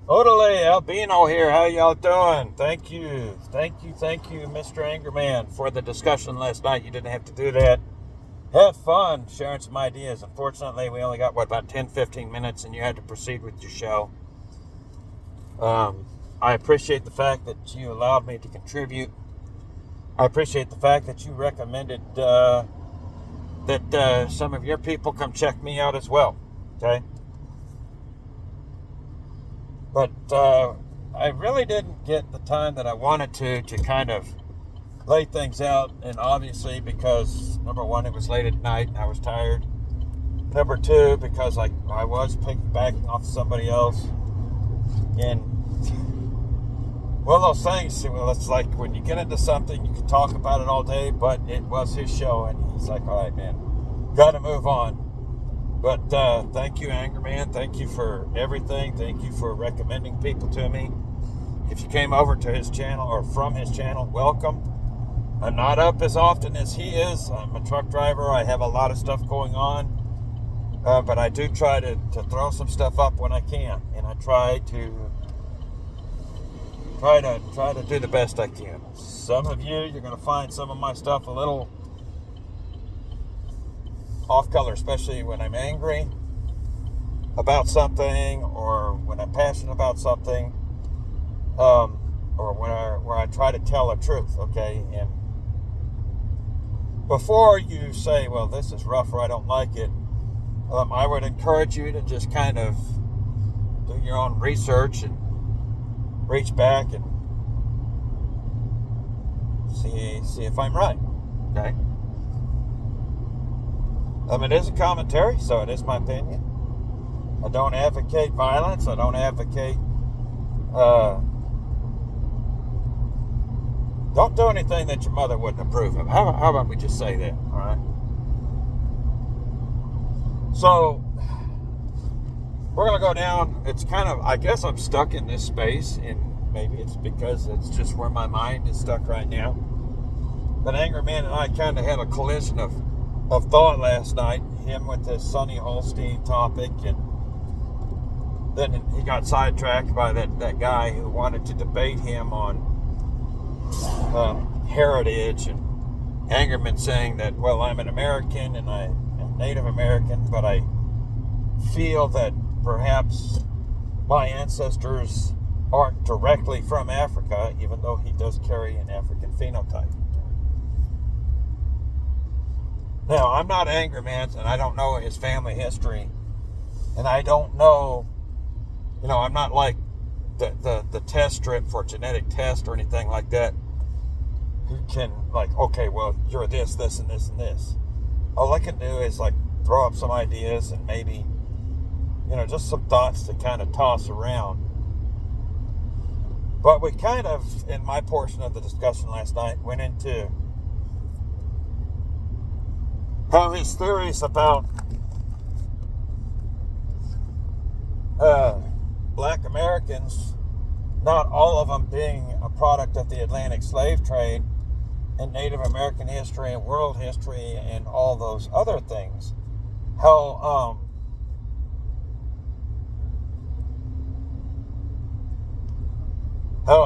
Orderly, AL-BINO here. How y'all doing? Thank you, Mr. Angerman, for the discussion last night. You didn't have to do that. Had fun sharing some ideas. Unfortunately, we only got, about 10, 15 minutes, and you had to proceed with your show. I appreciate the fact that you allowed me to contribute. I appreciate the fact that you recommended that some of your people come check me out as well. Okay? But I really didn't get the time that I wanted to kind of lay things out. And obviously, because number one, it was late at night and I was tired. Number two, because I was piggybacking off somebody else. And well, those things, well, it's like when you get into something, you can talk about it all day, but it was his show, and he's like, all right, man, got to move on. But thank you, Angerman. Thank you for everything. Thank you for recommending people to me. If you came over to his channel or from his channel, welcome. I'm not up as often as he is. I'm a truck driver. I have a lot of stuff going on. But I do try to throw some stuff up when I can. And I try to do the best I can. Some of you're going to find some of my stuff a little off color, especially when I'm angry about something or when I'm passionate about something, or where I try to tell a truth, okay? And before you say, well, this is rough or I don't like it, I would encourage you to just kind of do your own research and reach back and see if I'm right, okay? It is a commentary, so it is my opinion. I don't advocate violence. I don't advocate... don't do anything that your mother wouldn't approve of. How about we just say that, all right? So, we're going to go down. It's kind of... I guess I'm stuck in this space, and maybe it's because it's just where my mind is stuck right now. But Angerman and I kind of had a collision of thought last night, him with this Sonny Holstein topic, and then he got sidetracked by that guy who wanted to debate him on heritage, and Angerman saying that, well, I'm an American and I am Native American, but I feel that perhaps my ancestors aren't directly from Africa, even though he does carry an African phenotype. Now, I'm not Angerman, and I don't know his family history, and I don't know, I'm not like the test strip for genetic test or anything like that, who can, okay, well, you're this, this, and this, and this. All I can do is, throw up some ideas and maybe, just some thoughts to kind of toss around. But we kind of, in my portion of the discussion last night, went into how his theories about black Americans, not all of them being a product of the Atlantic slave trade and Native American history and world history and all those other things, how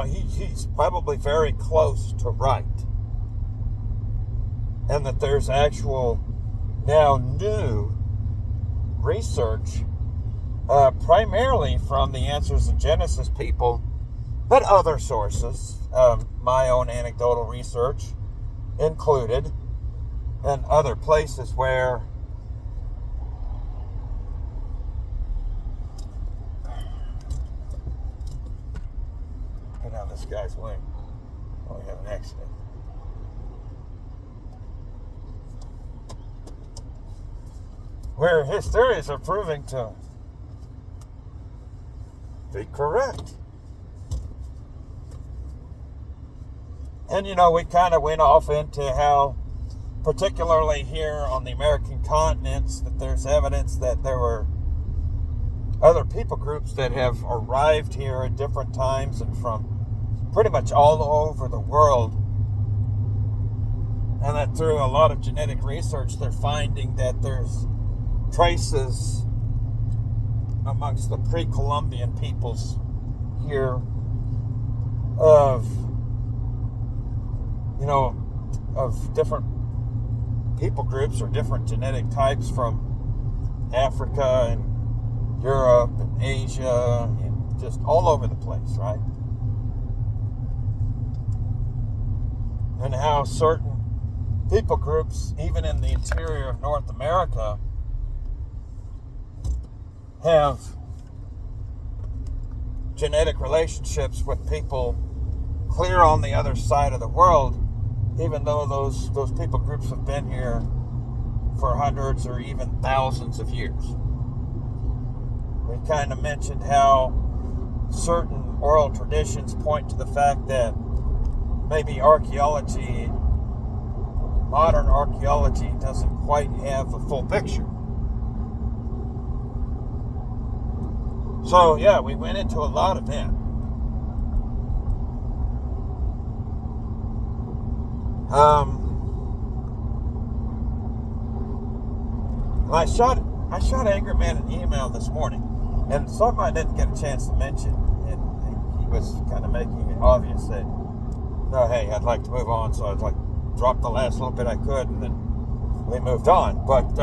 he's probably very close to right, and that there's actual now new research, primarily from the Answers in Genesis people, but other sources, my own anecdotal research included, and other places where get out this guy's way. Oh, we have an accident. Where his theories are proving to be correct. And, we kind of went off into how, particularly here on the American continents, that there's evidence that there were other people groups that have arrived here at different times and from pretty much all over the world. And that through a lot of genetic research, they're finding that there's traces amongst the pre-Columbian peoples here of, of different people groups or different genetic types from Africa and Europe and Asia and just all over the place, right? And how certain people groups, even in the interior of North America, have genetic relationships with people clear on the other side of the world, even though those people groups have been here for hundreds or even thousands of years. We kind of mentioned how certain oral traditions point to the fact that maybe modern archaeology doesn't quite have a full picture. So yeah, we went into a lot of that. I shot Angry Man an email this morning, and something I didn't get a chance to mention, and he was kind of making it obvious that, no, hey, I'd like to move on, so I'd like drop the last little bit I could, and then we moved on. But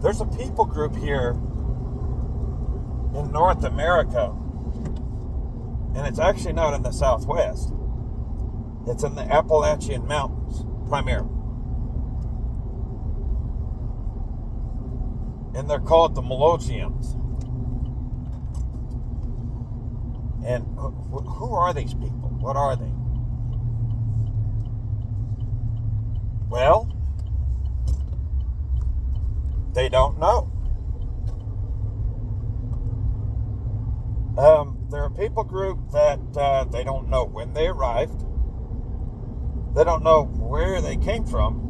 there's a people group here in North America, and it's actually not in the Southwest. It's in the Appalachian Mountains, primarily. And they're called the Melogians. And who are these people? What are they? Well, they don't know. They're a people group that they don't know when they arrived. They don't know where they came from.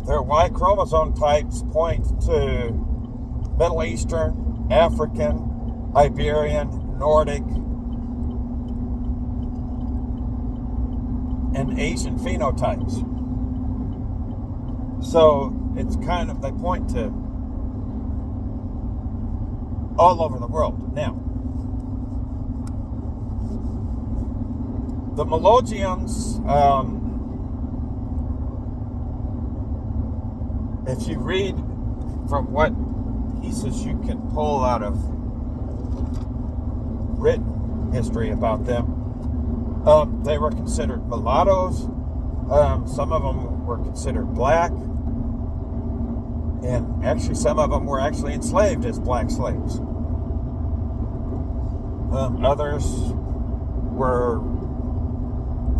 Their Y chromosome types point to Middle Eastern, African, Iberian, Nordic, and Asian phenotypes. So it's kind of, they point to all over the world. Now, the Melogians, if you read from what pieces you can pull out of written history about them, they were considered mulattoes. Some of them were considered black. And actually, some of them were actually enslaved as black slaves. Others were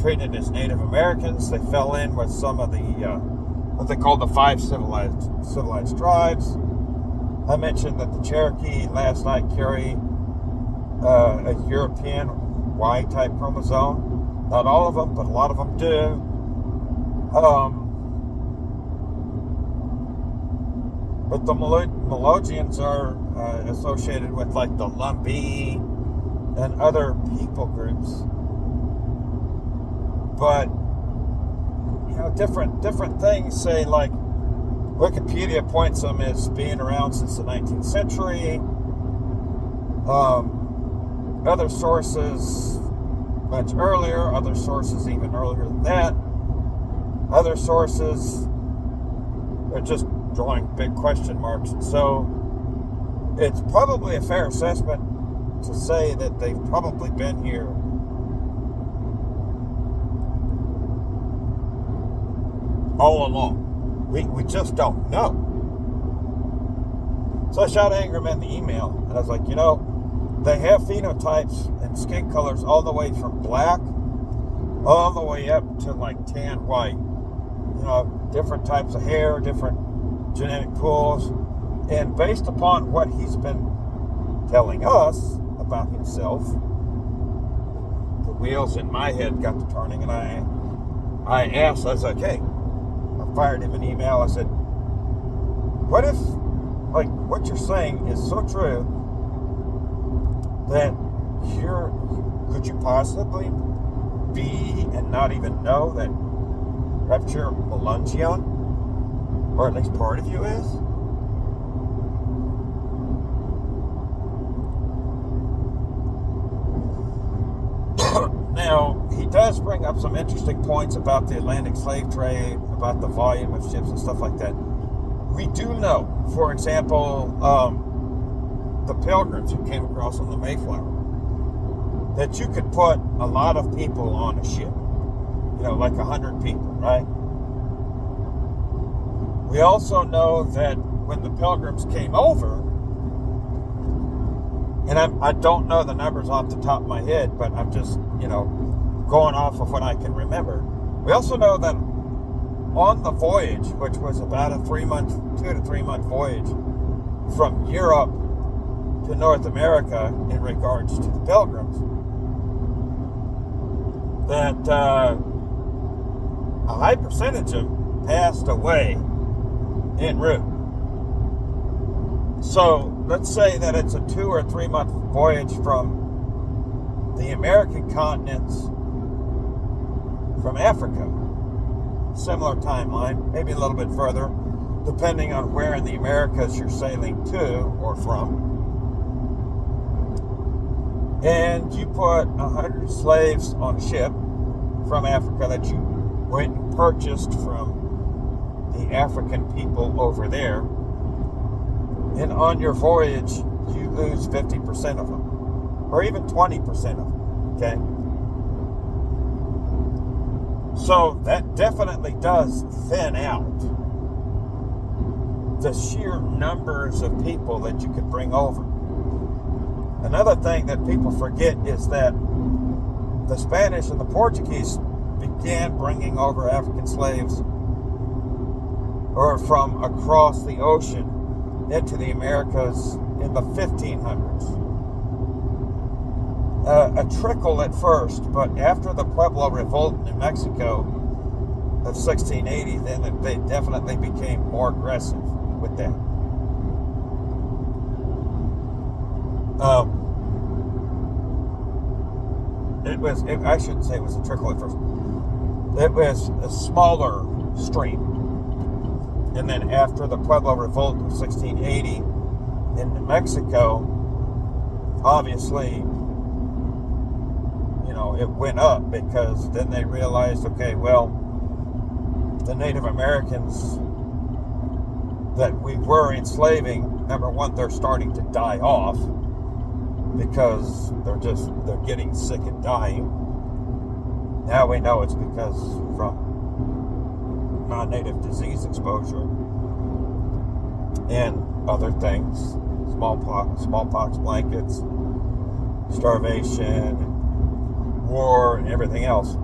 treated as Native Americans. They fell in with some of the what they call the 5 civilized tribes. I mentioned that the Cherokee last night carry a European Y-type chromosome. Not all of them, but a lot of them do. But the Melogians are associated with like the Lumbee and other people groups. But different things say, like Wikipedia points them as being around since the 19th century. Other sources much earlier. Other sources even earlier than that. Other sources are just drawing big question marks. So it's probably a fair assessment to say that they've probably been here all along. We just don't know. So I shot Angerman the email, and I was like, they have phenotypes and skin colors all the way from black all the way up to like tan white. Different types of hair, different genetic pools, and based upon what he's been telling us about himself, the wheels in my head got to turning, and I asked, I was like, hey, I fired him an email. I said, what if, like, what you're saying is so true that could you possibly be and not even know that perhaps you're Melungian? Or at least part of you is? Now, he does bring up some interesting points about the Atlantic slave trade, about the volume of ships and stuff like that. We do know, for example, the Pilgrims who came across on the Mayflower, that you could put a lot of people on a ship, like 100 people, right? We also know that when the Pilgrims came over, and I don't know the numbers off the top of my head, but I'm just, going off of what I can remember. We also know that on the voyage, which was about a 2 to 3 month voyage from Europe to North America in regards to the Pilgrims, that a high percentage of them passed away en route. So let's say that it's a 2 or 3 month voyage from the American continents from Africa. Similar timeline, maybe a little bit further, depending on where in the Americas you're sailing to or from. And you put 100 slaves on a ship from Africa that you went and purchased from the African people over there. And on your voyage, you lose 50% of them, or even 20% of them, okay? So that definitely does thin out the sheer numbers of people that you could bring over. Another thing that people forget is that the Spanish and the Portuguese began bringing over African slaves or from across the ocean into the Americas in the 1500s. A trickle at first, but after the Pueblo Revolt in New Mexico of 1680, then they definitely became more aggressive with that. I shouldn't say it was a trickle at first. It was a smaller stream. And then after the Pueblo Revolt of 1680 in New Mexico, obviously, it went up because then they realized, okay, well, the Native Americans that we were enslaving, number one, they're starting to die off because they're getting sick and dying. Now we know it's because from non-native disease exposure and other things, smallpox blankets, starvation, war, and everything else.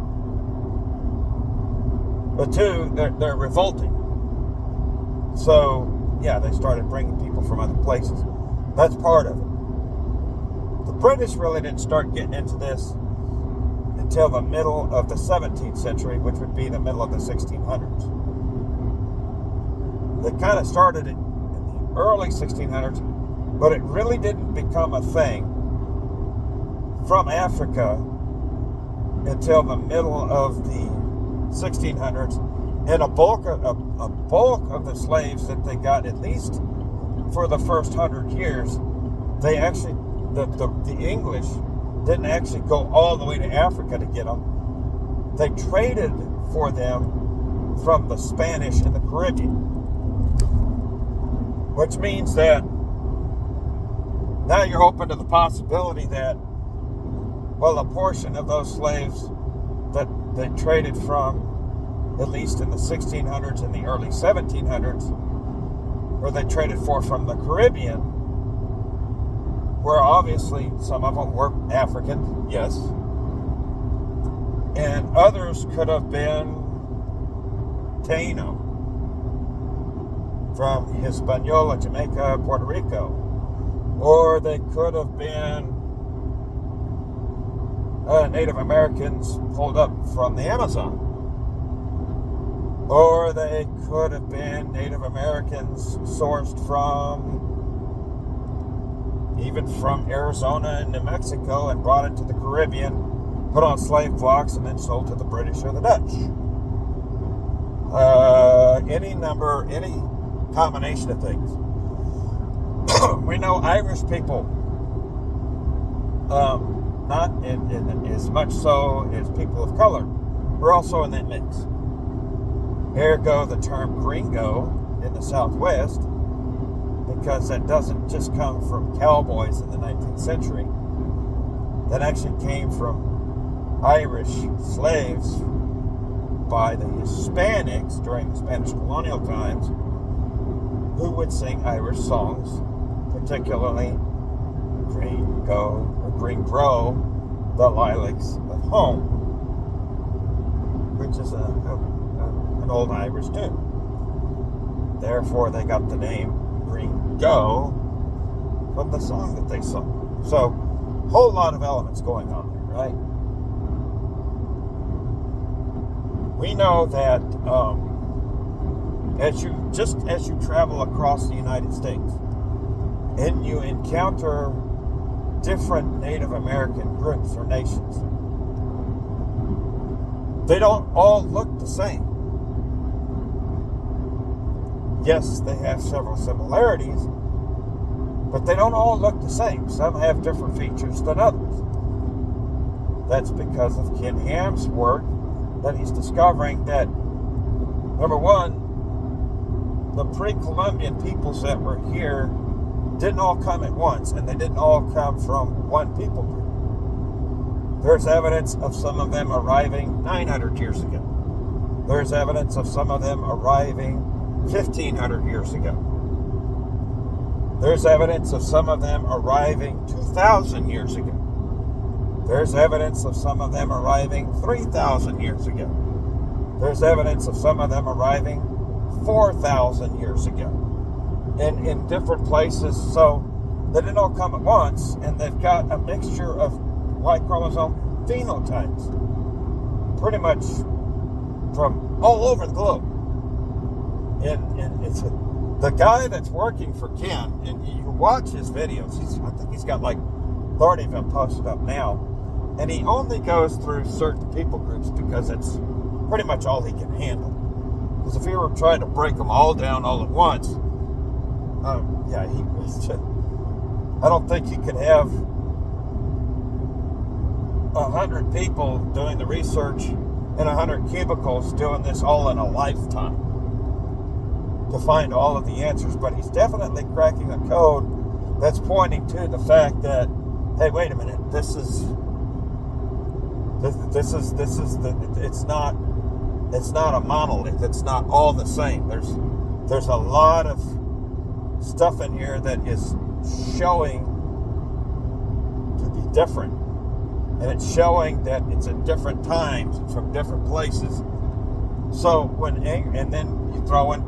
But two, they're revolting. So, yeah, they started bringing people from other places. That's part of it. The British really didn't start getting into this until the middle of the 17th century, which would be the middle of the 1600s. They kind of started it in the early 1600s, but it really didn't become a thing from Africa until the middle of the 1600s, and a bulk of the slaves that they got, at least for the first 100 years, they actually, the English didn't actually go all the way to Africa to get them. They traded for them from the Spanish and the Caribbean, which means that now you're open to the possibility that, well, a portion of those slaves that they traded from, at least in the 1600s and the early 1700s, or they traded for from the Caribbean, where obviously some of them were African, yes, and others could have been Taino from Hispaniola, Jamaica, Puerto Rico, or they could have been Native Americans pulled up from the Amazon. Or they could have been Native Americans sourced even from Arizona and New Mexico and brought into the Caribbean, put on slave blocks, and then sold to the British or the Dutch. Any combination of things. We know Irish people not in as much so as people of color, were also in that mix. Ergo, the term gringo in the Southwest, because that doesn't just come from cowboys in the 19th century. That actually came from Irish slaves by the Hispanics during the Spanish colonial times, who would sing Irish songs, particularly Green Grow, the Lilacs of Home, which is an old Irish tune. Therefore, they got the name Green Go from the song that they sung. So, whole lot of elements going on there, right? We know that as you travel across the United States and you encounter different Native American groups or nations, they don't all look the same. Yes, they have several similarities, but they don't all look the same. Some have different features than others. That's because of Ken Ham's work, that he's discovering that, number one, the pre-Columbian peoples that were here didn't all come at once, and they didn't all come from one people group. There's evidence of some of them arriving 900 years ago. There's evidence of some of them arriving 1,500 years ago. There's evidence of some of them arriving 2,000 years ago. There's evidence of some of them arriving 3,000 years ago. There's evidence of some of them arriving 4,000 years ago. And in different places, so they didn't all come at once, and they've got a mixture of Y chromosome phenotypes, pretty much from all over the globe. And it's the guy that's working for Ken, and you watch his videos. I think he's got like 30 of them posted up now, and he only goes through certain people groups because it's pretty much all he can handle. Because if he were trying to break them all down all at once, I don't think he could have 100 people doing the research and 100 cubicles doing this all in a lifetime to find all of the answers. But he's definitely cracking a code that's pointing to the fact that, hey, wait a minute, it's not a monolith. It's not all the same. There's a lot of stuff in here that is showing to be different, and it's showing that it's at different times and from different places. So and then you throw in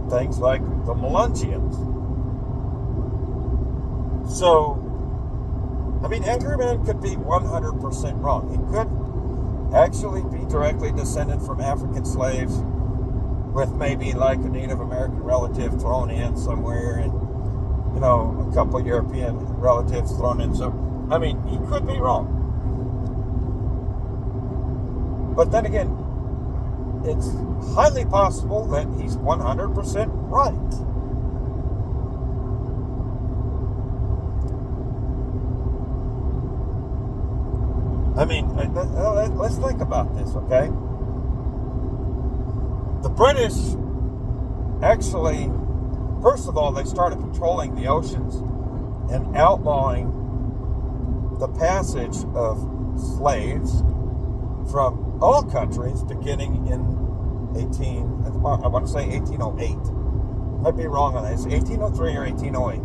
things like the Melungeons. So, I mean, Angry Man could be 100% wrong. He could actually be directly descended from African slaves with maybe like a Native American relative thrown in somewhere, and a couple European relatives thrown in. So, I mean, he could be wrong. But then again, it's highly possible that he's 100% right. I mean, let's think about this, okay? The British actually, first of all, they started patrolling the oceans and outlawing the passage of slaves from all countries beginning in 1808. Might be wrong on that. It's 1803 or 1808.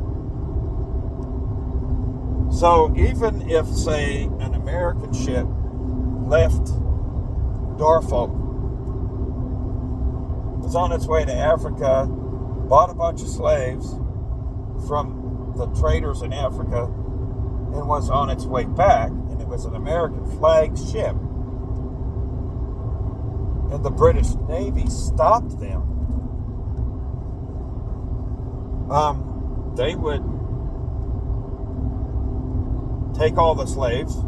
So even if, say, an American ship left Norfolk, was on its way to Africa, bought a bunch of slaves from the traders in Africa, and was on its way back, and it was an American flagged ship, and the British Navy stopped them, they would take all the slaves,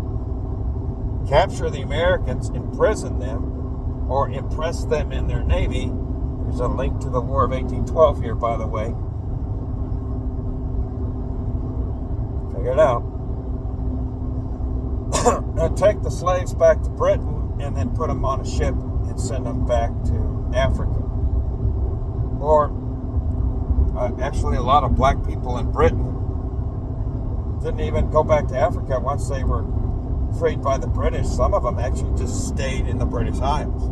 capture the Americans, imprison them, or impress them in their navy. There's a link to the War of 1812 here, by the way. Figure it out. take the slaves back to Britain and then put them on a ship and send them back to Africa. Or actually, a lot of black people in Britain didn't even go back to Africa once they were freed by the British. Some of them actually just stayed in the British Isles.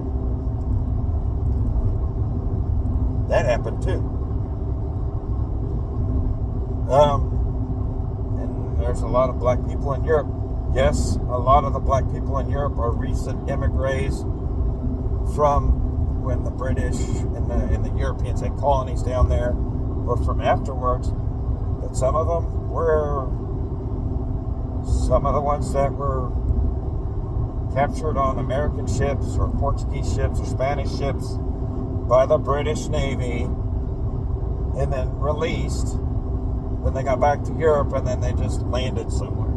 That happened too. And there's a lot of black people in Europe. Yes, a lot of the black people in Europe are recent emigres from when the British and the Europeans had colonies down there, or from afterwards. But some of them were some of the ones that were captured on American ships or Portuguese ships or Spanish ships by the British Navy and then released when they got back to Europe, and then they just landed somewhere.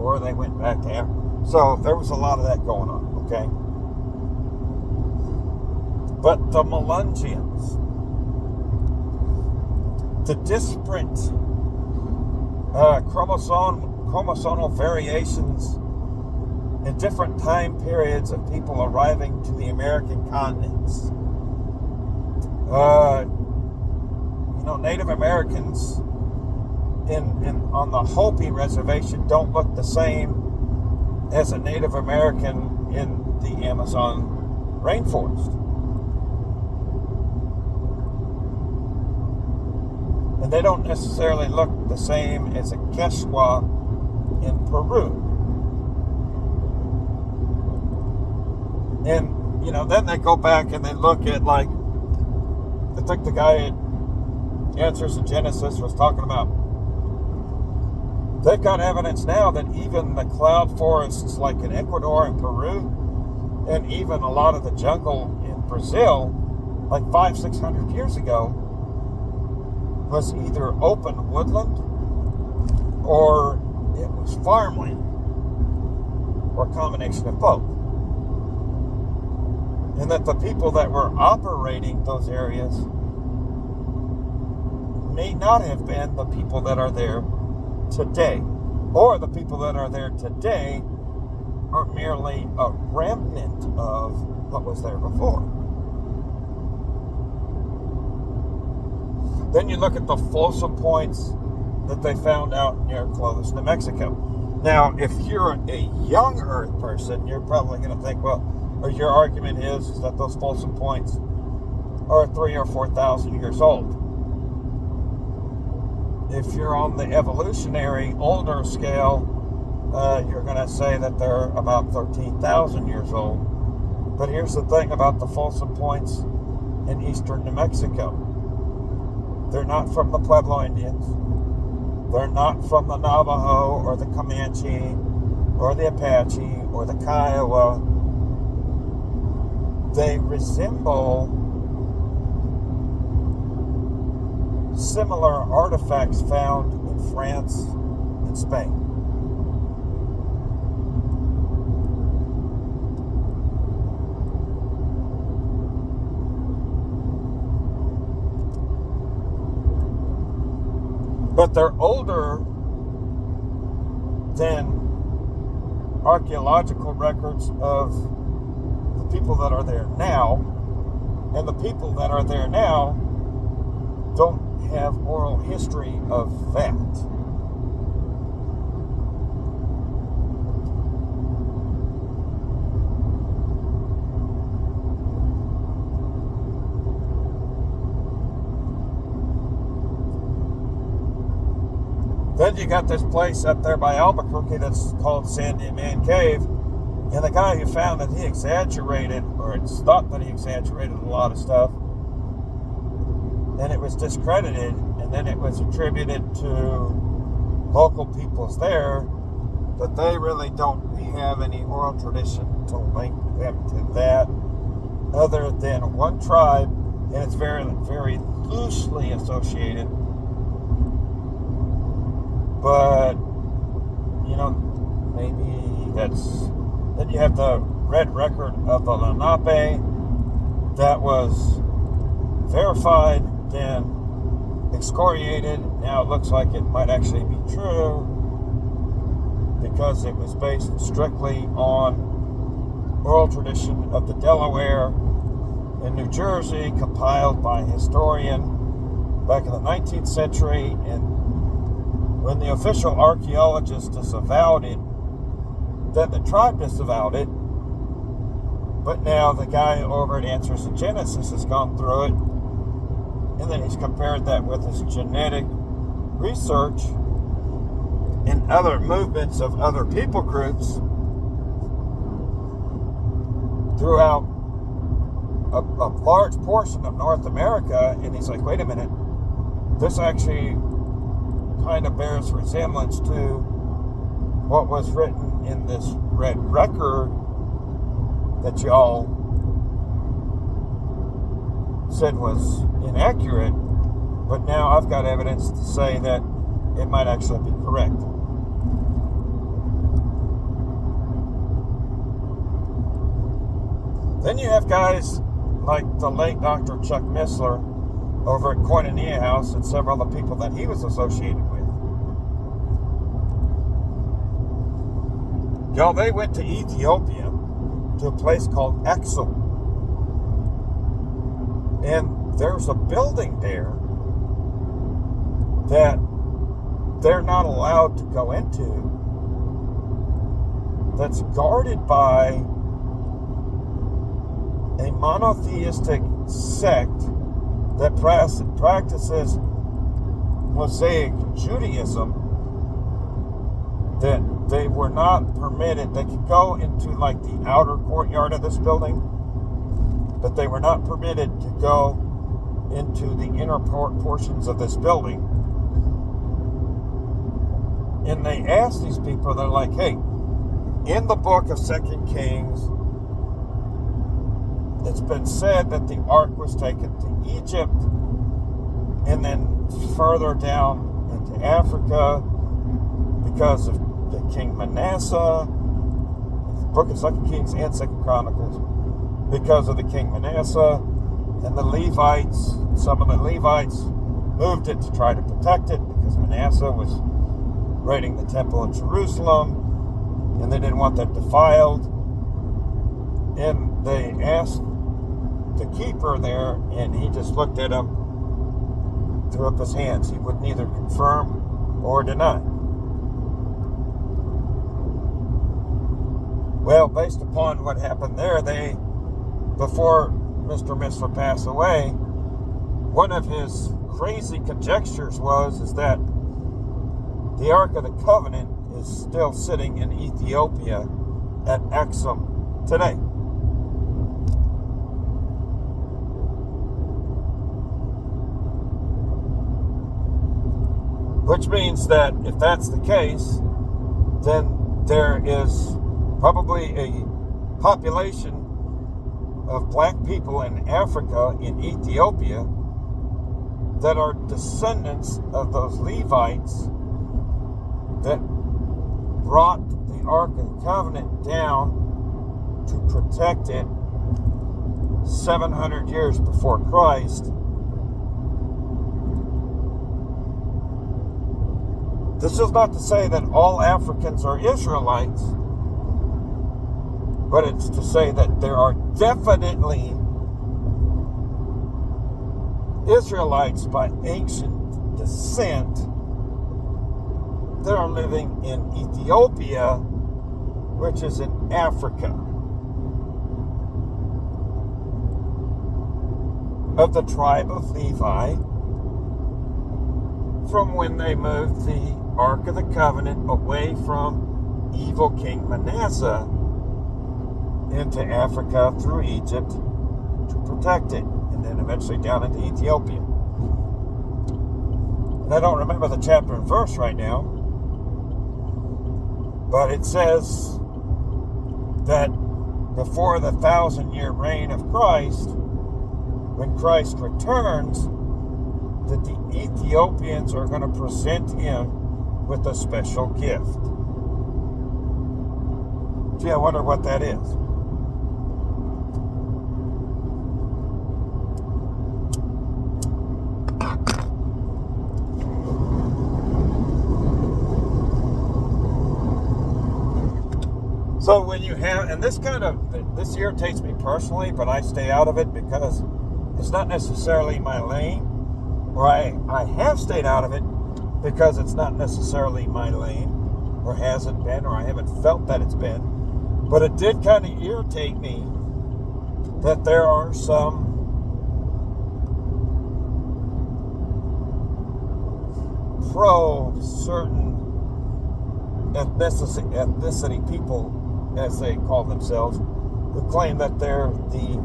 Or they went back to Africa. So there was a lot of that going on, okay? But the Melungeons, the disparate chromosomal variations in different time periods of people arriving to the American continents. Native Americans on the Hopi reservation don't look the same as a Native American in the Amazon rainforest. And they don't necessarily look the same as a Quechua in Peru. And, then they go back and they look at, I think the guy at Answers in Genesis was talking about, they've got evidence now that even the cloud forests like in Ecuador and Peru, and even a lot of the jungle in Brazil, 500-600 years ago, was either open woodland or it was farmland, or a combination of both. And that the people that were operating those areas may not have been the people that are there today. Or the people that are there today are merely a remnant of what was there before. Then you look at the Folsom Points that they found out near Clovis, New Mexico. Now, if you're a young Earth person, you're probably going to think, or your argument is that those Folsom Points are 3,000 or 4,000 years old. If you're on the evolutionary older scale, you're going to say that they're about 13,000 years old. But here's the thing about the Folsom Points in eastern New Mexico. They're not from the Pueblo Indians. They're not from the Navajo or the Comanche or the Apache or the Kiowa. They resemble similar artifacts found in France and Spain. But they're older than archaeological records of the people that are there now. And the people that are there now don't have oral history of that. Then you got this place up there by Albuquerque that's called Sandy Man Cave. And the guy who found it, he exaggerated, or it's thought that he exaggerated a lot of stuff. And it was discredited, and then it was attributed to local peoples there, but they really don't have any oral tradition to link them to that, other than one tribe, and it's very, very loosely associated. But, maybe that's... Then you have the red record of the Lenape that was verified, then excoriated. Now it looks like it might actually be true. because it was based strictly on oral tradition of the Delaware in New Jersey, compiled by a historian back in the 19th century. And when the official archaeologist disavowed it, then the tribe disavowed it. But now the guy over at Answers in Genesis has gone through it, and then he's compared that with his genetic research and other movements of other people groups throughout a large portion of North America. And he's like, wait a minute, this actually kind of bears resemblance to what was written in this red record that y'all said was inaccurate, but now I've got evidence to say that it might actually be correct. Then you have guys like the late Dr. Chuck Missler over at Koinonia House and several of the people that he was associated with. Y'all, they went to Ethiopia, to a place called Exum. And there's a building there that they're not allowed to go into, that's guarded by a monotheistic sect that practices Mosaic Judaism, that they were not permitted. They could go into like the outer courtyard of this building, but they were not permitted to go into the inner portions of this building. And they asked these people, they're like, hey, in the book of 2 Kings, it's been said that the ark was taken to Egypt and then further down into Africa because of the King Manasseh. The book of 2 Kings and 2 Chronicles, because of the King Manasseh. And the Levites, some of the Levites moved it to try to protect it because Manasseh was raiding the temple in Jerusalem, and they didn't want that defiled. And they asked the keeper there, and he just looked at them, threw up his hands. He would neither confirm or deny. Well, based upon what happened there, before Mr. Missler passed away, one of his crazy conjectures is that the Ark of the Covenant is still sitting in Ethiopia at Exum today. Which means that if that's the case, then there is probably a population of black people in Africa, in Ethiopia, that are descendants of those Levites that brought the Ark of the Covenant down to protect it 700 years before Christ. This is not to say that all Africans are Israelites, but it's to say that there are definitely Israelites by ancient descent that are living in Ethiopia, which is in Africa. Of the tribe of Levi, from when they moved the Ark of the Covenant away from evil King Manasseh into Africa through Egypt to protect it, and then eventually down into Ethiopia. And I don't remember the chapter and verse right now, but it says that before the 1,000-year reign of Christ, when Christ returns, that the Ethiopians are going to present him with a special gift. Gee, I wonder what that is. So when you have, and this irritates me personally, but I stay out of it because it's not necessarily my lane, or I have stayed out of it because it's not necessarily my lane, or hasn't been, or I haven't felt that it's been. But it did kind of irritate me that there are some certain ethnicity people, as they call themselves, who claim that they're the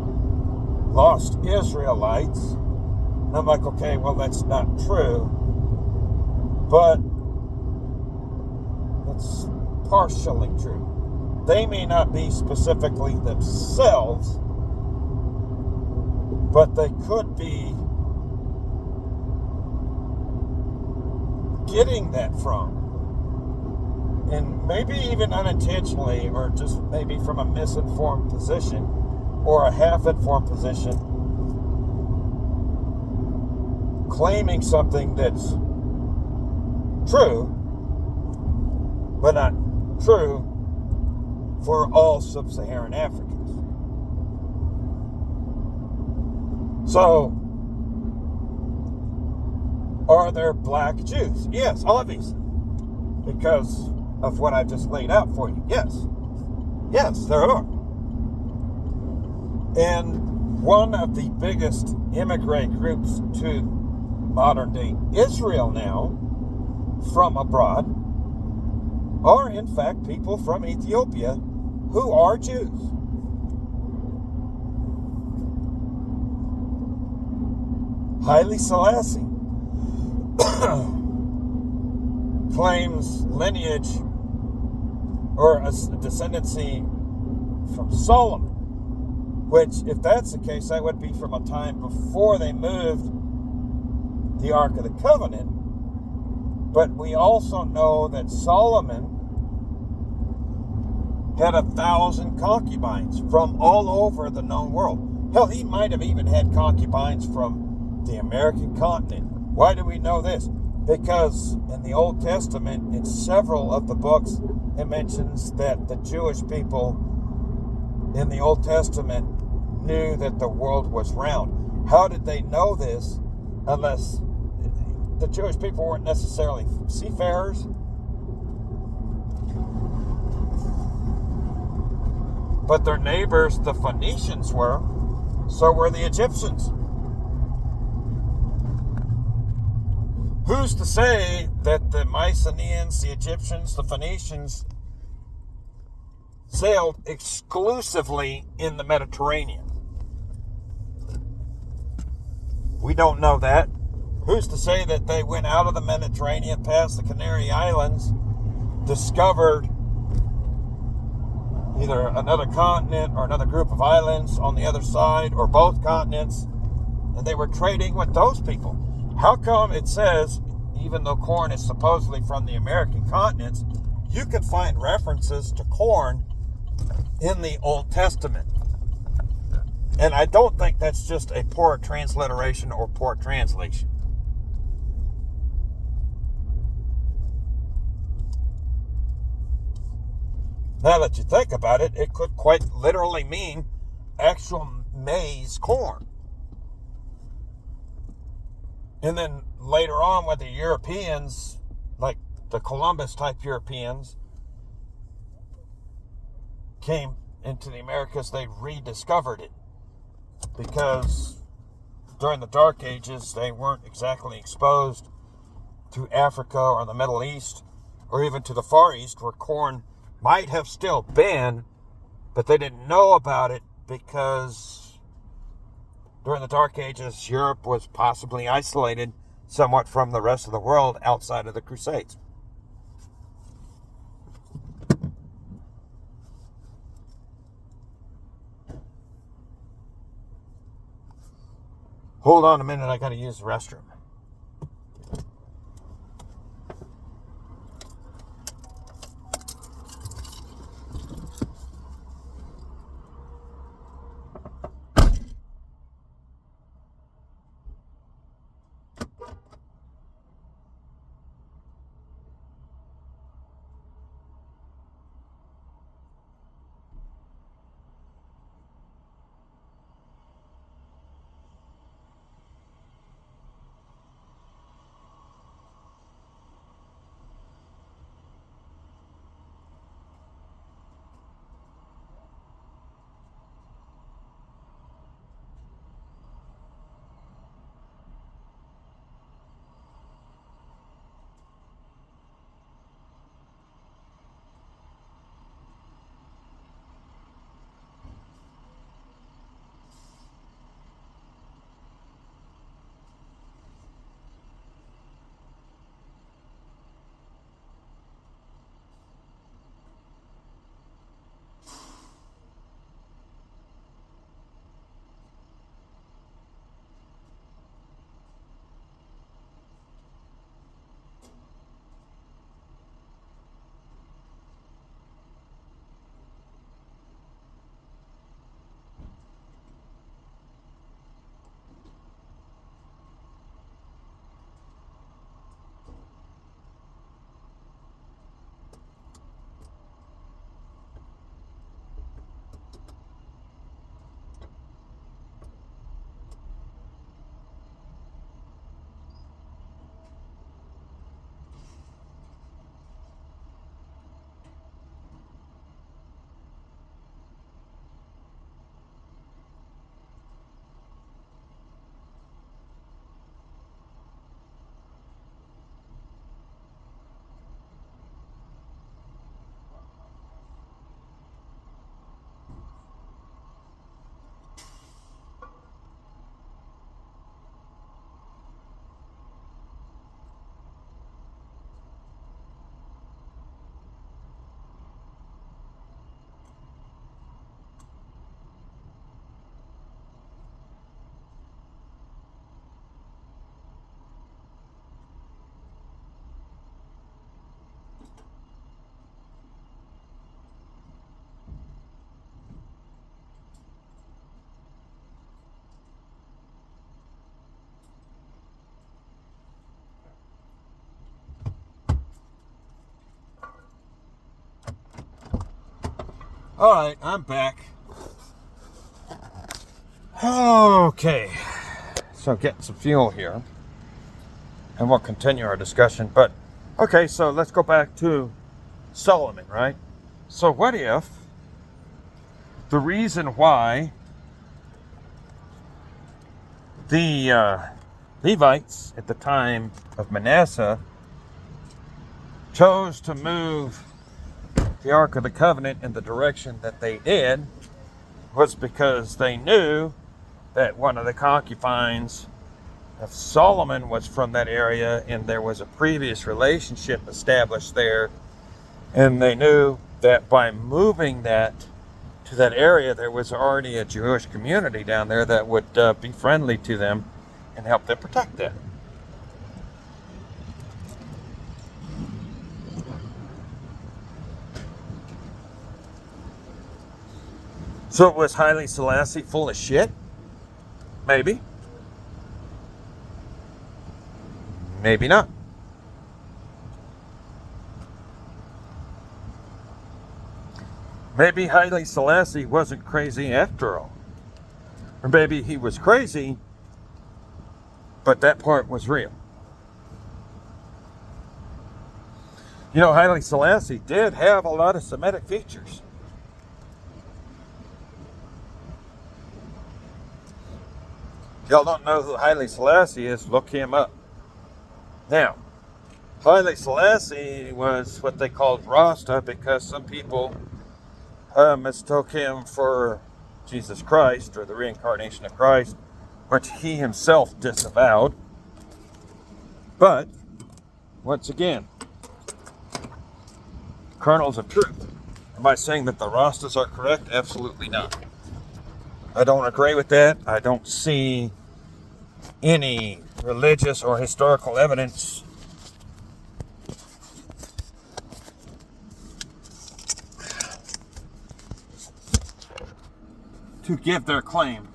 lost Israelites. And I'm like, okay, well, that's not true, but it's partially true. They may not be specifically themselves, but they could be getting that from, and maybe even unintentionally, or just maybe from a misinformed position or a half-informed position, claiming something that's true, but not true for all sub-Saharan Africans. So, are there black Jews? Yes, obviously. Because of what I just laid out for you. Yes. Yes, there are. And one of the biggest immigrant groups to modern day Israel now, from abroad, are in fact people from Ethiopia who are Jews. Haile Selassie claims lineage or a descendancy from Solomon, which, if that's the case, that would be from a time before they moved the Ark of the Covenant. But we also know that Solomon had 1,000 concubines from all over the known world. Hell, he might have even had concubines from the American continent. Why do we know this? Because in the Old Testament, in several of the books, it mentions that the Jewish people in the Old Testament knew that the world was round. How did they know this unless the Jewish people weren't necessarily seafarers? But their neighbors, the Phoenicians, were. So were the Egyptians. Who's to say that the Mycenaeans, the Egyptians, the Phoenicians sailed exclusively in the Mediterranean? We don't know that. Who's to say that they went out of the Mediterranean, past the Canary Islands, discovered either another continent or another group of islands on the other side, or both continents, and they were trading with those people? How come it says, even though corn is supposedly from the American continents, you can find references to corn in the Old Testament? And I don't think that's just a poor transliteration or poor translation. Now that you think about it, it could quite literally mean actual maize corn. And then later on, when the Europeans, like the Columbus type Europeans, came into the Americas, they rediscovered it. Because during the Dark Ages, they weren't exactly exposed to Africa or the Middle East, or even to the Far East, where corn might have still been, but they didn't know about it because during the Dark Ages, Europe was possibly isolated somewhat from the rest of the world outside of the Crusades. Hold on a minute, I gotta use the restroom. All right, I'm back. Okay, so getting some fuel here, and we'll continue our discussion. But, okay, so let's go back to Solomon, right? So what if the reason why the Levites at the time of Manasseh chose to move the Ark of the Covenant in the direction that they did was because they knew that one of the concubines of Solomon was from that area, and there was a previous relationship established there, and they knew that by moving that to that area, there was already a Jewish community down there that would be friendly to them and help them protect that. So was Haile Selassie full of shit? Maybe. Maybe not. Maybe Haile Selassie wasn't crazy after all. Or maybe he was crazy, but that part was real. You know, Haile Selassie did have a lot of Semitic features. Y'all don't know who Haile Selassie is, look him up. Now, Haile Selassie was what they called Rasta because some people mistook him for Jesus Christ or the reincarnation of Christ, which he himself disavowed. But, once again, kernels of truth. Am I saying that the Rastas are correct? Absolutely not. I don't agree with that. I don't see any religious or historical evidence to give their claim,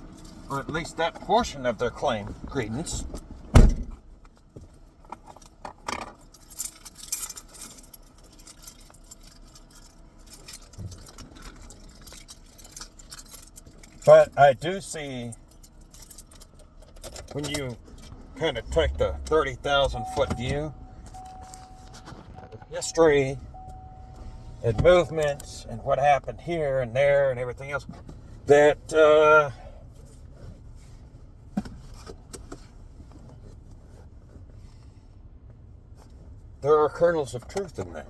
or at least that portion of their claim, credence. But I do see, when you kind of take the 30,000 foot view of history and movements and what happened here and there and everything else, that there are kernels of truth in that.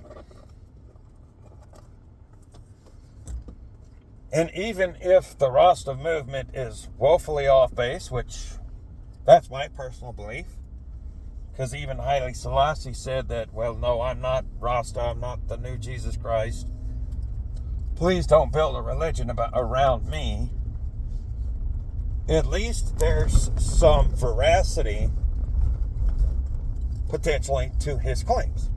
And even if the Rasta movement is woefully off base, which that's my personal belief, because even Haile Selassie said that, well, no, I'm not Rasta, I'm not the new Jesus Christ. Please don't build a religion around me. At least there's some veracity, potentially, to his claims.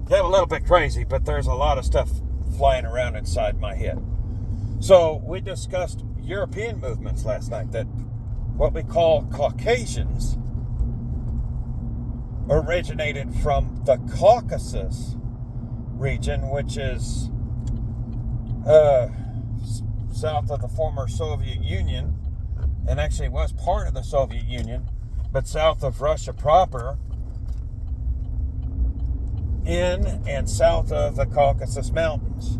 Get a little bit crazy, but there's a lot of stuff flying around inside my head. So we discussed European movements last night, that what we call Caucasians originated from the Caucasus region, which is south of the former Soviet Union, and actually was part of the Soviet Union, but south of Russia proper, in and south of the Caucasus Mountains,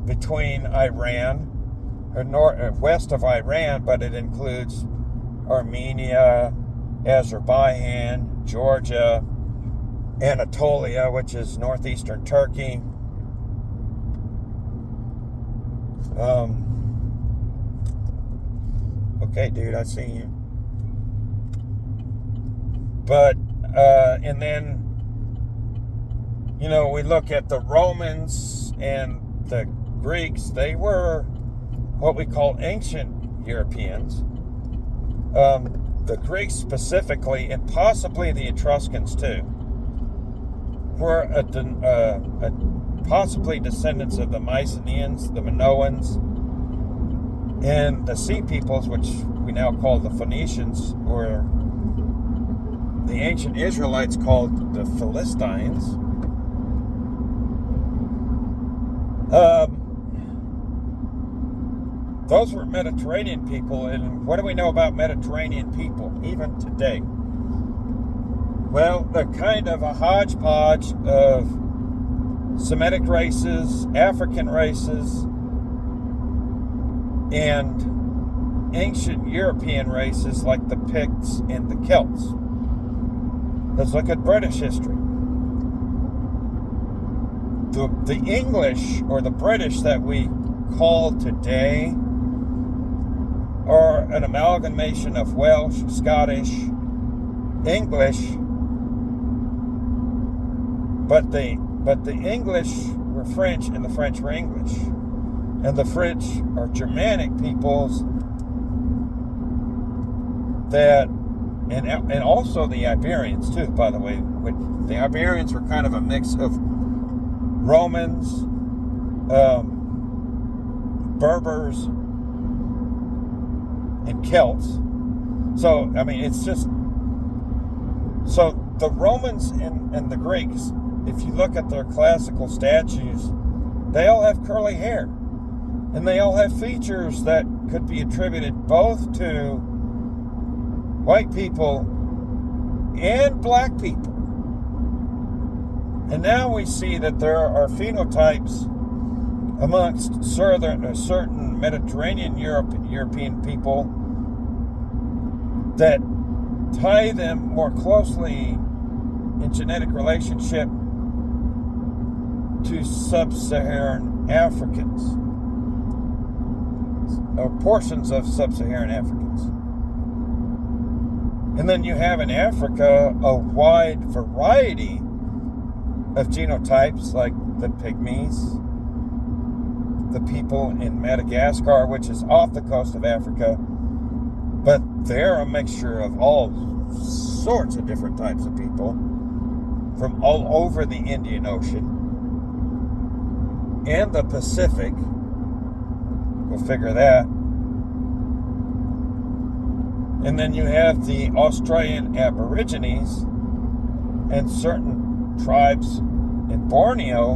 between Iran, or west of Iran, but it includes Armenia, Azerbaijan, Georgia, Anatolia, which is northeastern Turkey. Okay, dude, I see you. But, and then, you know, we look at the Romans and the Greeks. They were what we call ancient Europeans. The Greeks specifically, and possibly the Etruscans too, were possibly descendants of the Mycenaeans, the Minoans, And the sea peoples, which we now call the Phoenicians, or the ancient Israelites called the Philistines, those were Mediterranean people. And what do we know about Mediterranean people even today? Well, they're kind of a hodgepodge of Semitic races, African races, and ancient European races like the Picts and the Celts. Let's look at British history. The English, or the British that we call today, are an amalgamation of Welsh, Scottish, English, but the English were French and the French were English. And the French are Germanic peoples that, and also the Iberians too, by the way. The Iberians were kind of a mix of Romans, Berbers, and Celts. So, I mean, it's just, so the Romans and the Greeks, if you look at their classical statues, they all have curly hair. And they all have features that could be attributed both to white people and black people. And now we see that there are phenotypes amongst certain Mediterranean European people that tie them more closely in genetic relationship to sub-Saharan Africans, or portions of sub-Saharan Africans. And then you have in Africa a wide variety of genotypes, like the Pygmies, the people in Madagascar, which is off the coast of Africa, but they're a mixture of all sorts of different types of people from all over the Indian Ocean and the Pacific. We'll figure that. And then you have the Australian Aborigines and certain tribes in Borneo,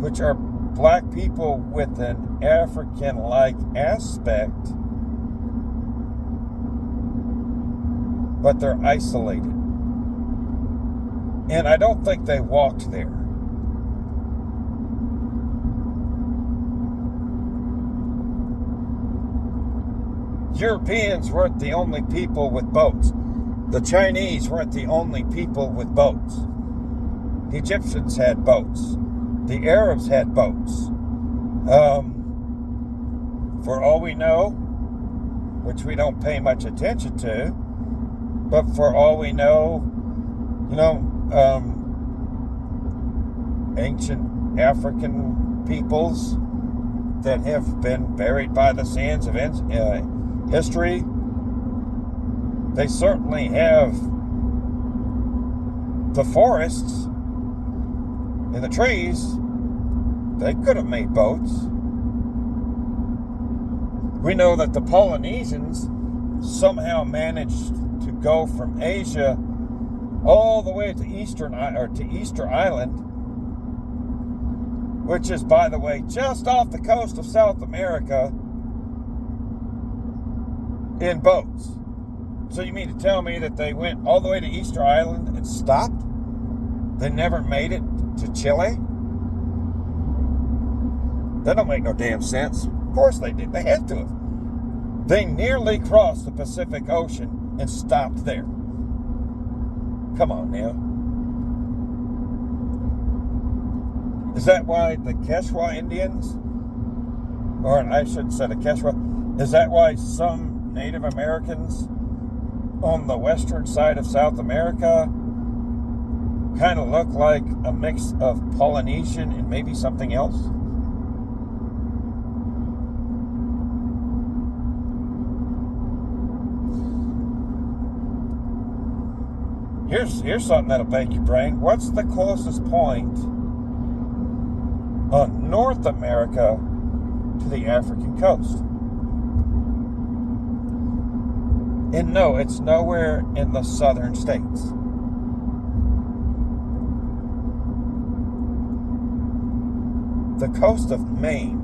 which are black people with an African-like aspect, but they're isolated. And I don't think they walked there. Europeans weren't the only people with boats. The Chinese weren't the only people with boats. The Egyptians had boats. The Arabs had boats. For all we know, which we don't pay much attention to, but for all we know, ancient African peoples that have been buried by the sands of history, they certainly have the forests and the trees. They could have made boats. We know that the Polynesians somehow managed to go from Asia all the way to Easter Island, which is, by the way, just off the coast of South America, in boats. So you mean to tell me that they went all the way to Easter Island and stopped? They never made it to Chile? That don't make no damn sense. Of course they did. They had to have. They nearly crossed the Pacific Ocean and stopped there. Come on now. Is that why the Quechua Indians, or I shouldn't say the Quechua, is that why some Native Americans on the western side of South America kind of look like a mix of Polynesian and maybe something else? Here's something that'll bake your brain. What's the closest point on North America to the African coast. And no, it's nowhere in the southern states. The coast of Maine,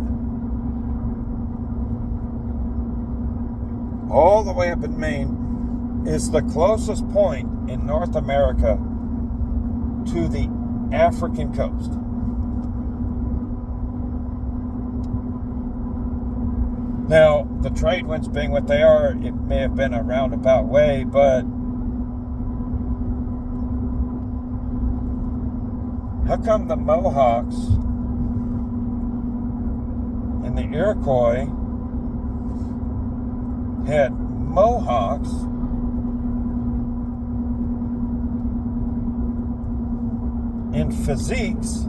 all the way up in Maine, is the closest point in North America to the African coast. Now, the trade winds being what they are, it may have been a roundabout way, but how come the Mohawks and the Iroquois had mohawks in physiques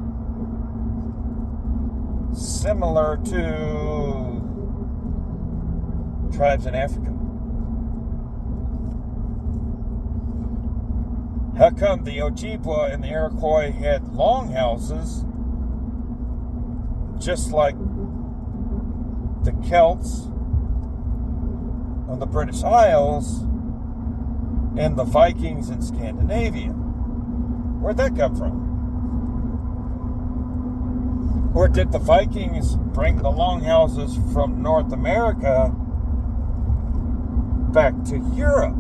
similar to tribes in Africa? How come the Ojibwa and the Iroquois had longhouses just like the Celts on the British Isles and the Vikings in Scandinavia? Where'd that come from? Or did the Vikings bring the longhouses from North America back to Europe,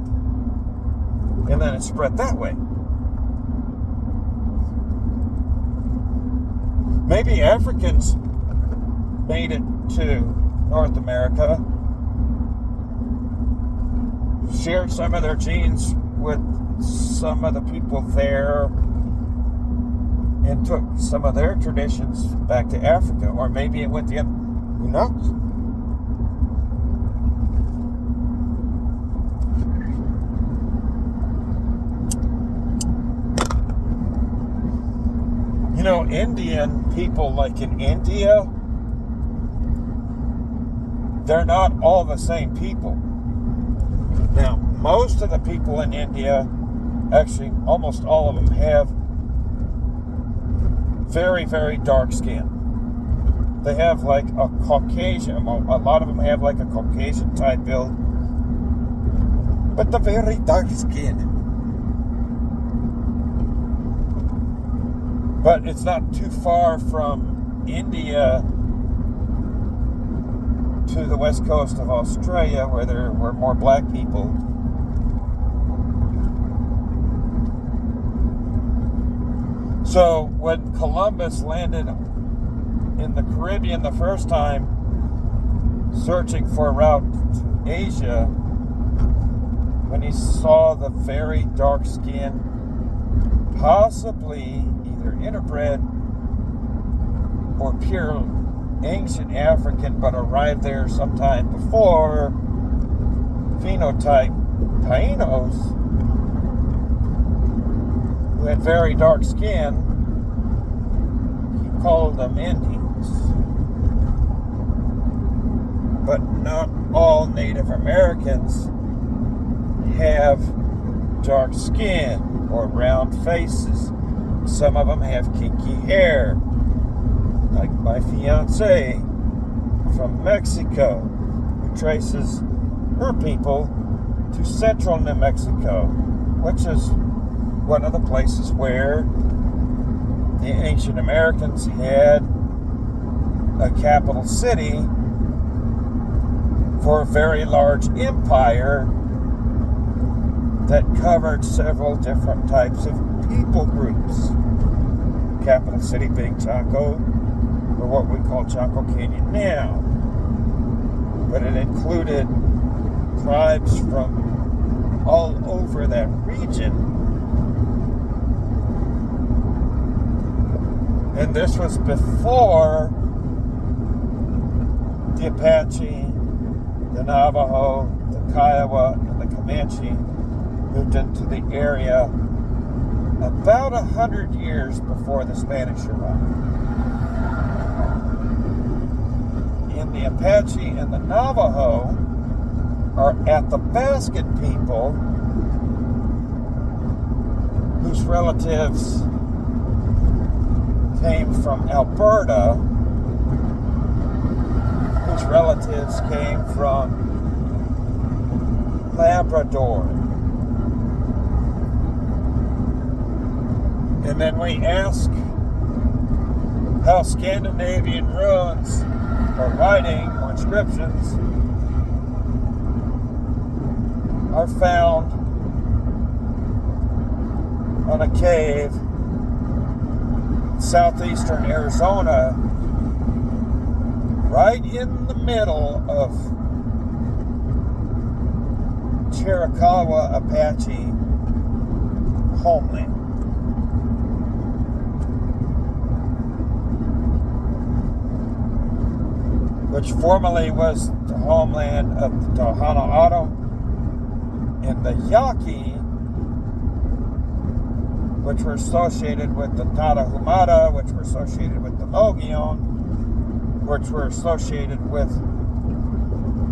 and then it spread that way? Maybe Africans made it to North America, shared some of their genes with some of the people there, and took some of their traditions back to Africa. Or maybe it went the other. Who knows? You know, Indian people, like in India, they're not all the same people. Now, most of the people in India, actually almost all of them, have very, very dark skin. They have like a Caucasian, a lot of them have like a Caucasian type build, but the very dark skin. But it's not too far from India to the west coast of Australia, where there were more black people. So when Columbus landed in the Caribbean the first time, searching for a route to Asia, when he saw the very dark skin, possibly either interbred or pure ancient African, but arrived there sometime before, phenotype Tainos, who had very dark skin, he called them Indians. But not all Native Americans have dark skin or round faces. Some of them have kinky hair, like my fiance from Mexico, who traces her people to central New Mexico, which is one of the places where the ancient Americans had a capital city for a very large empire that covered several different types of people groups. Capital city being Chaco, or what we call Chaco Canyon now. But it included tribes from all over that region. And this was before the Apache, the Navajo, the Kiowa, and the Comanche moved into the area about 100 years before the Spanish arrived. And the Apache and the Navajo are Athabascan people whose relatives came from Alberta whose relatives came from Labrador. And then we ask how Scandinavian ruins or writing or inscriptions are found on a cave in southeastern Arizona, right in the middle of Chiricahua Apache homeland. Which formerly was the homeland of the Tohono O'odham and the Yaqui, which were associated with the Tarahumara, which were associated with the Mogollon, which were associated with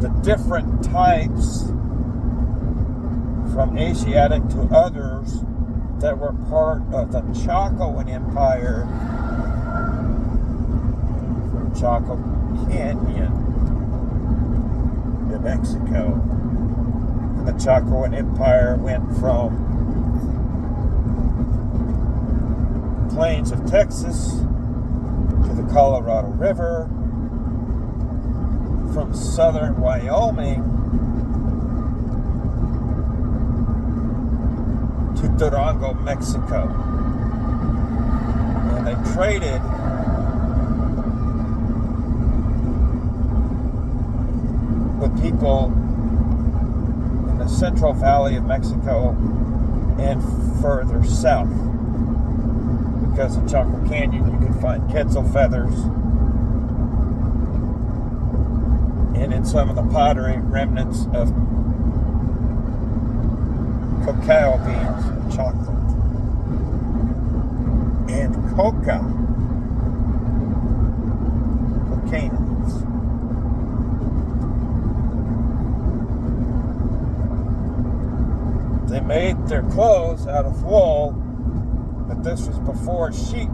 the different types from Asiatic to others that were part of the Chacoan Empire from Chaco Canyon, New Mexico. And the Chacoan Empire went from plains of Texas to the Colorado River, from southern Wyoming to Durango, Mexico. And they traded with people in the Central Valley of Mexico and further south. Because in Chaco Canyon you can find quetzal feathers, and in some of the pottery, remnants of cacao beans, chocolate, and coca, cocaine leaves. They made their clothes out of wool, but this was before sheep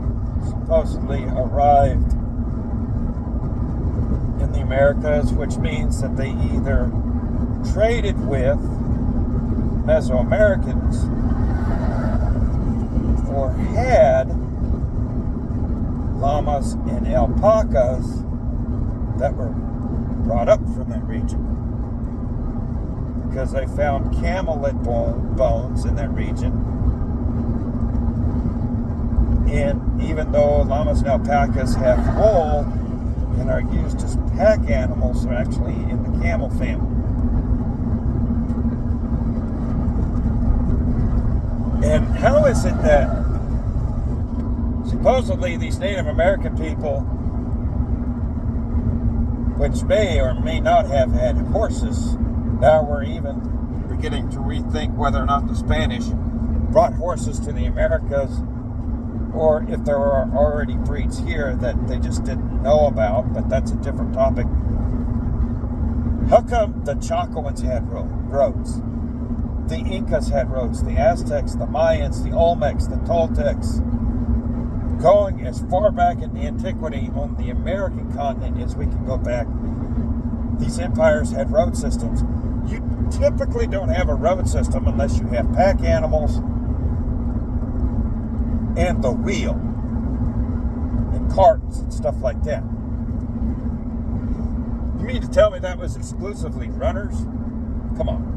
supposedly arrived in the Americas, which means that they either traded with Mesoamericans or had llamas and alpacas that were brought up from that region, because they found camelid bones in that region. And even though llamas and alpacas have wool and are used as pack animals, they're actually in the camel family. And how is it that supposedly these Native American people, which may or may not have had horses, now we're beginning to rethink whether or not the Spanish brought horses to the Americas, or if there were already breeds here that they just didn't know about, but that's a different topic. How come the Chacoans had roads? The Incas had roads, the Aztecs, the Mayans, the Olmecs, the Toltecs. Going as far back in antiquity on the American continent as we can go back, these empires had road systems. You typically don't have a road system unless you have pack animals and the wheel and carts and stuff like that. You mean to tell me that was exclusively runners? Come on.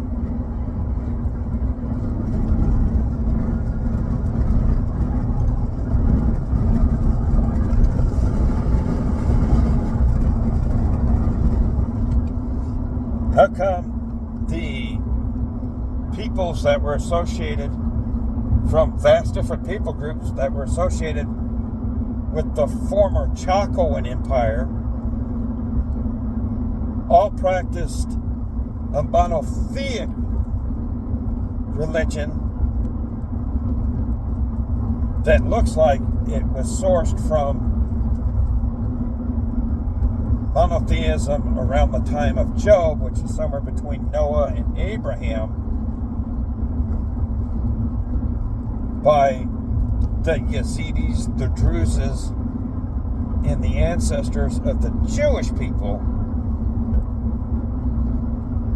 How come the peoples that were associated from vast different people groups that were associated with the former Chacoan Empire all practiced a monotheic religion that looks like it was sourced from monotheism around the time of Job, which is somewhere between Noah and Abraham, by the Yazidis, the Druzes, and the ancestors of the Jewish people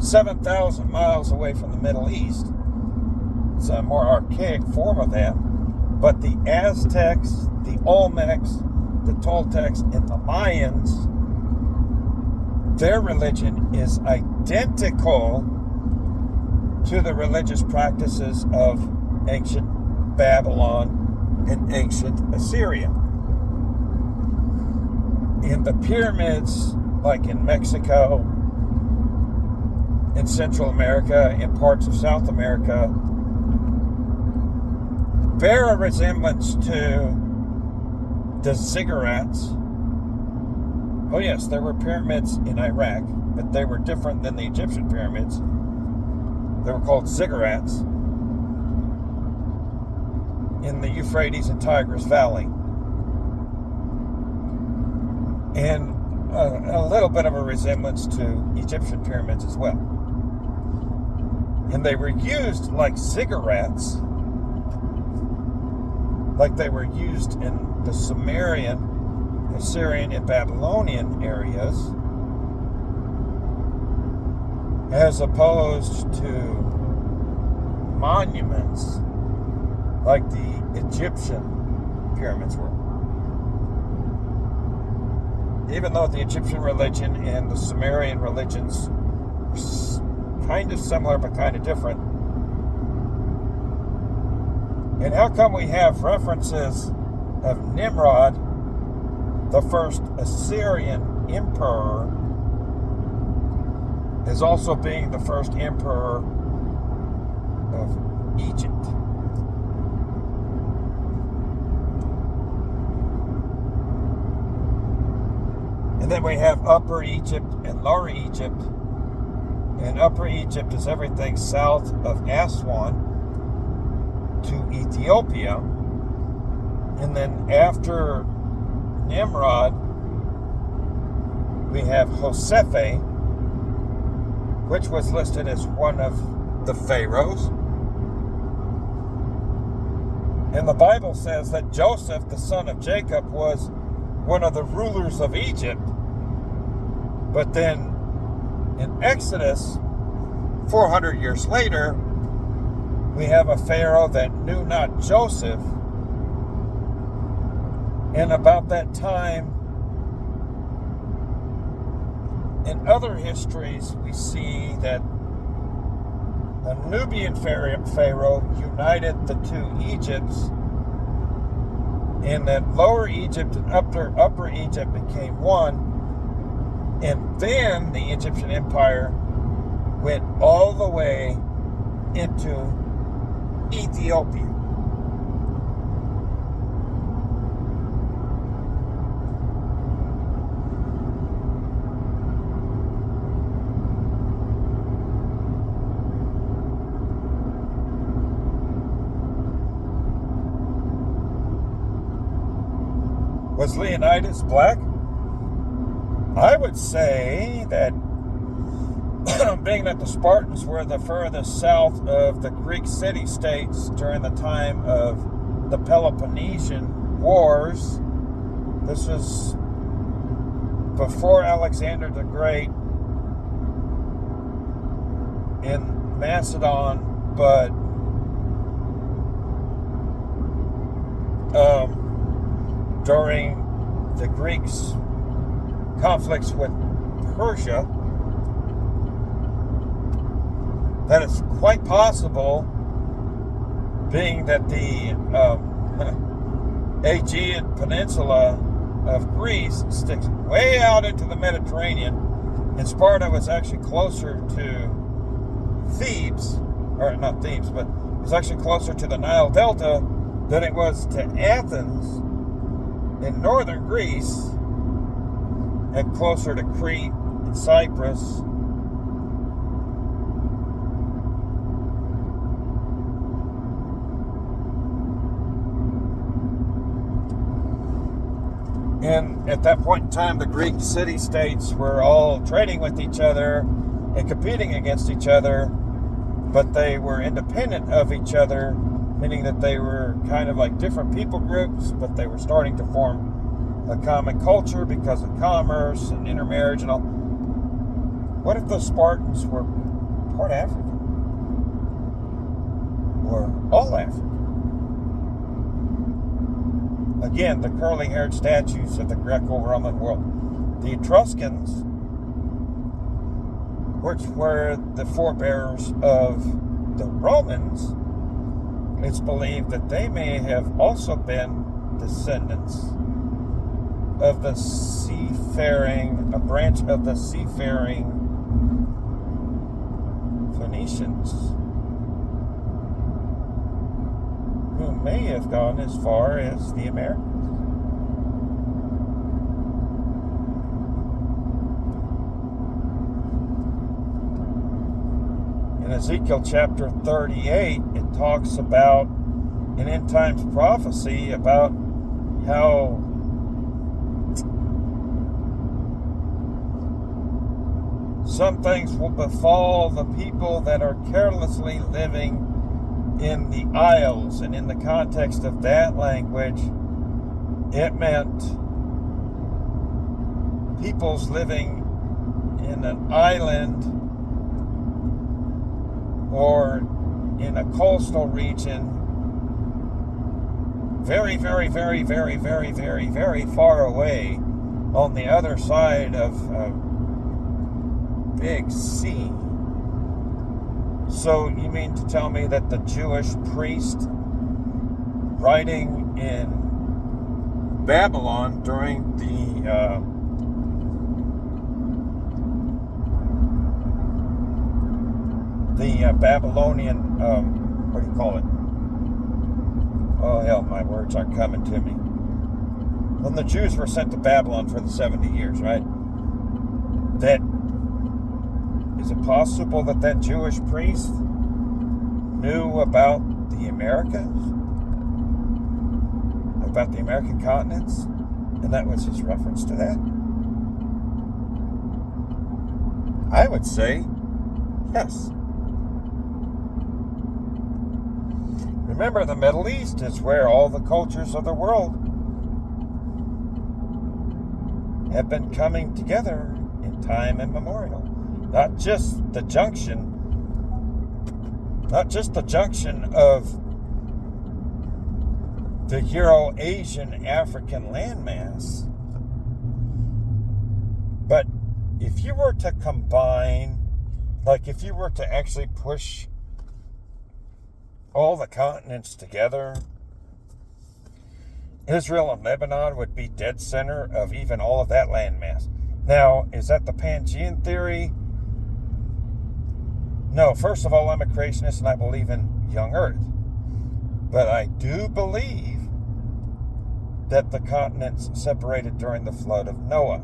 7,000 miles away from the Middle East. It's a more archaic form of that. But the Aztecs, the Olmecs, the Toltecs, and the Mayans, their religion is identical to the religious practices of ancient Babylon and ancient Assyria. In the pyramids, like in Mexico, in Central America, in parts of South America, bear a resemblance to the ziggurats. Oh yes, there were pyramids in Iraq, but they were different than the Egyptian pyramids. They were called ziggurats in the Euphrates and Tigris Valley. And a little bit of a resemblance to Egyptian pyramids as well. And they were used like ziggurats, like they were used in the Sumerian, Assyrian, and Babylonian areas, as opposed to monuments like the Egyptian pyramids were. Even though the Egyptian religion and the Sumerian religions were kind of similar but kind of different. And how come we have references of Nimrod, the first Assyrian emperor, as also being the first emperor of Egypt? And then we have Upper Egypt and Lower Egypt. And Upper Egypt is everything south of Aswan to Ethiopia. And then after Nimrod, we have Josefe, which was listed as one of the pharaohs. And the Bible says that Joseph, the son of Jacob, was one of the rulers of Egypt. But then in Exodus, 400 years later, we have a Pharaoh that knew not Joseph. And about that time, in other histories, we see that a Nubian Pharaoh united the two Egypts, and that Lower Egypt and Upper Egypt became one. And then the Egyptian Empire went all the way into Ethiopia. Was Leonidas black? I would say that being that the Spartans were the furthest south of the Greek city-states during the time of the Peloponnesian Wars, this was before Alexander the Great in Macedon, but during the Greeks' conflicts with Persia, that it's quite possible, being that the Aegean Peninsula of Greece sticks way out into the Mediterranean, and Sparta was actually closer to Thebes, or not Thebes, but it was actually closer to the Nile Delta than it was to Athens in northern Greece, and closer to Crete and Cyprus. And at that point in time, the Greek city-states were all trading with each other and competing against each other, but they were independent of each other, meaning that they were kind of like different people groups, but they were starting to form a common culture because of commerce and intermarriage and all. What if the Spartans were quote-unquote African, or all African. Again, the curly-haired statues of the Greco-Roman world. The Etruscans, which were the forebears of the Romans, it's believed that they may have also been descendants of the seafaring, a branch of the seafaring Phoenicians, who may have gone as far as the Americans. In Ezekiel chapter 38, it talks about an end times prophecy about how some things will befall the people that are carelessly living in the isles. And in the context of that language, it meant peoples living in an island or in a coastal region very, very, very, very, very, very, very far away on the other side of a big sea. So you mean to tell me that the Jewish priest writing in Babylon during the Babylonian, what do you call it? Oh, hell, my words aren't coming to me. When the Jews were sent to Babylon for the 70 years, right? That, is it possible that that Jewish priest knew about the Americas? About the American continents? And that was his reference to that? I would say yes. Remember, the Middle East is where all the cultures of the world have been coming together in time immemorial. Not just the junction of the Euro-Asian African landmass, but if you were to combine, like if you were to actually push all the continents together, Israel and Lebanon would be dead center of even all of that landmass. Now, is that the Pangean theory? No, first of all, I'm a creationist and I believe in young Earth. But I do believe that the continents separated during the flood of Noah.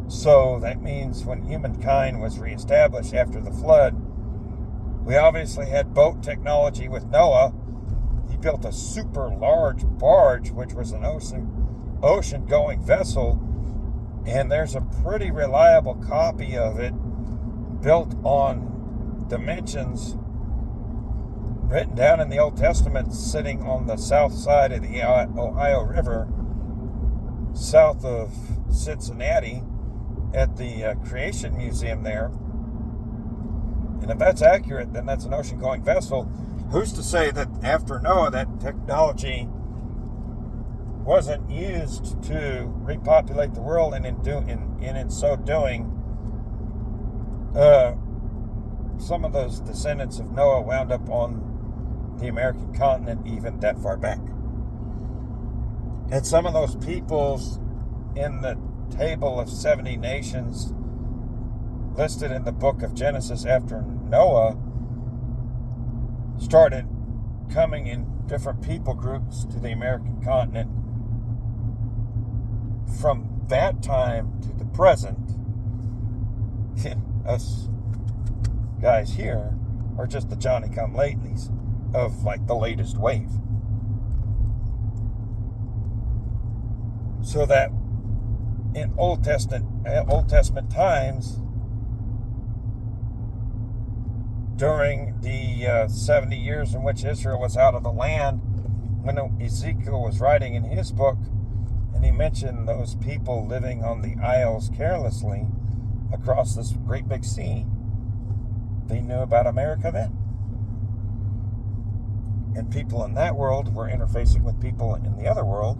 So that means when humankind was reestablished after the flood, we obviously had boat technology with Noah. He built a super large barge, which was an ocean-going vessel, and there's a pretty reliable copy of it built on dimensions written down in the Old Testament, sitting on the south side of the Ohio River, south of Cincinnati, at the Creation Museum there. And if that's accurate, then that's an ocean-going vessel. Who's to say that after Noah, that technology wasn't used to repopulate the world, and in so doing, some of those descendants of Noah wound up on the American continent even that far back. And some of those peoples in the table of 70 nations listed in the book of Genesis after Noah started coming in different people groups to the American continent from that time to the present. Us guys here are just the Johnny-come-latelys of like the latest wave. So that in Old Testament times, during the 70 years in which Israel was out of the land, when Ezekiel was writing in his book, and he mentioned those people living on the isles carelessly across this great big sea, they knew about America then. And people in that world were interfacing with people in the other world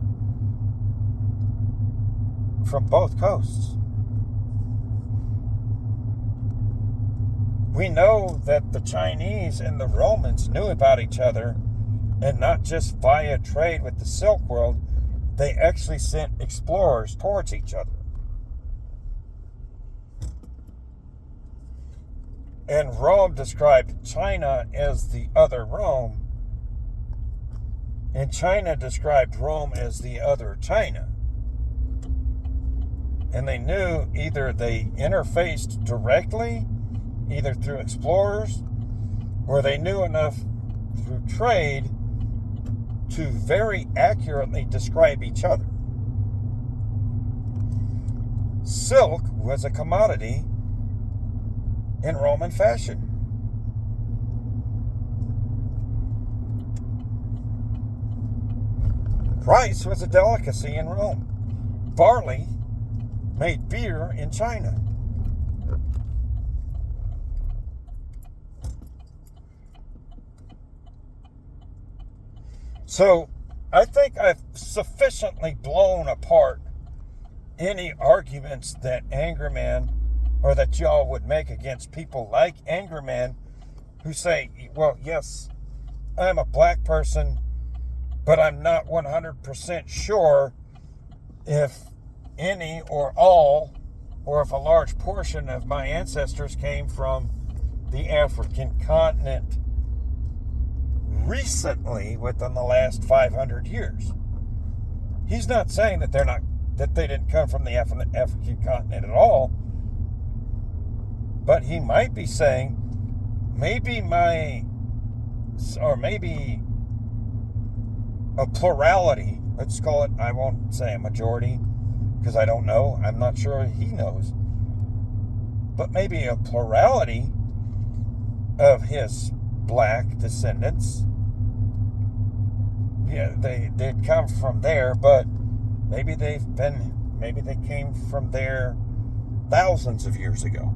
from both coasts. We know that the Chinese and the Romans knew about each other, and not just via trade with the Silk World, they actually sent explorers towards each other. And Rome described China as the other Rome, and China described Rome as the other China. And they knew either they interfaced directly, either through explorers, or they knew enough through trade to very accurately describe each other. Silk was a commodity in Roman fashion. Rice was a delicacy in Rome. Barley made beer in China. So I think I've sufficiently blown apart any arguments that Angerman or that y'all would make against people like Angerman who say, well, yes, I'm a black person, but I'm not 100% sure if any or all, or if a large portion of my ancestors came from the African continent recently within the last 500 years. He's not saying that they didn't come from the African continent at all, but he might be saying maybe a plurality, let's call it, I won't say a majority because I don't know, I'm not sure he knows, but maybe a plurality of his black descendants, yeah, they'd come from there, but maybe they came from there thousands of years ago,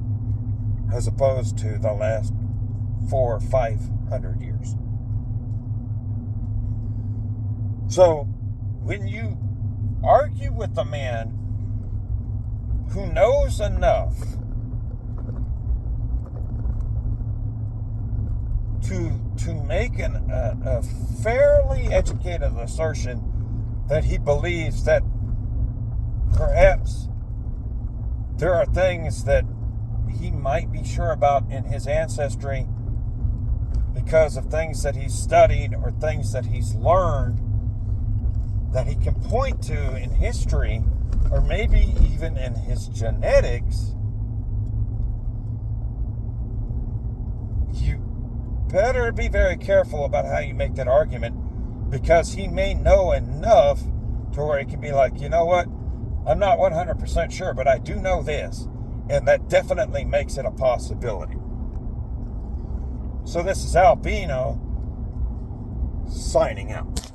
as opposed to the last 400 or 500 years. So, when you argue with a man who knows enough to make a fairly educated assertion that he believes that perhaps there are things that he might be sure about in his ancestry because of things that he's studied or things that he's learned that he can point to in history or maybe even in his genetics, you better be very careful about how you make that argument, because he may know enough to where he can be like, you know what, I'm not 100% sure, but I do know this, and that definitely makes it a possibility. So this is AL-BINO signing out.